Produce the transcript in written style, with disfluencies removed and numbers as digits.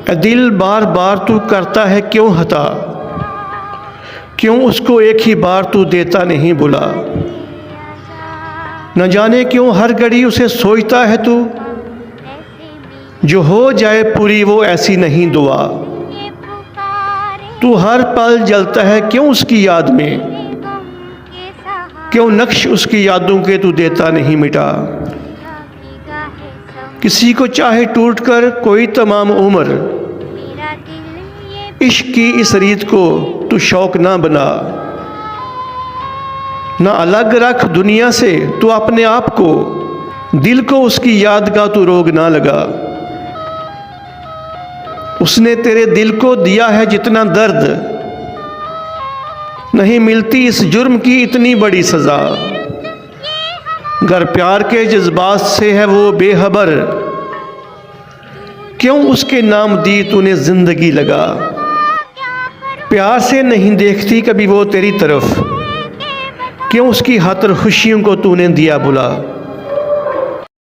ए दिल बार बार तू करता है क्यों हता, क्यों उसको एक ही बार तू देता नहीं बुला। न जाने क्यों हर घड़ी उसे सोचता है तू, जो हो जाए पूरी वो ऐसी नहीं दुआ। तू हर पल जलता है क्यों उसकी याद में, क्यों नक्श उसकी यादों के तू देता नहीं मिटा। किसी को चाहे टूट कर कोई तमाम उम्र, इश्क की इस रीत को तू शौक ना बना। ना अलग रख दुनिया से तू अपने आप को, दिल को उसकी याद का तू रोग ना लगा। उसने तेरे दिल को दिया है जितना दर्द, नहीं मिलती इस जुर्म की इतनी बड़ी सज़ा। गर प्यार के जज्बात से है वो बेखबर, क्यों उसके नाम दी तूने जिंदगी लगा। प्यार से नहीं देखती कभी वो तेरी तरफ, क्यों उसकी खातिर खुशियों को तूने दिया बुला।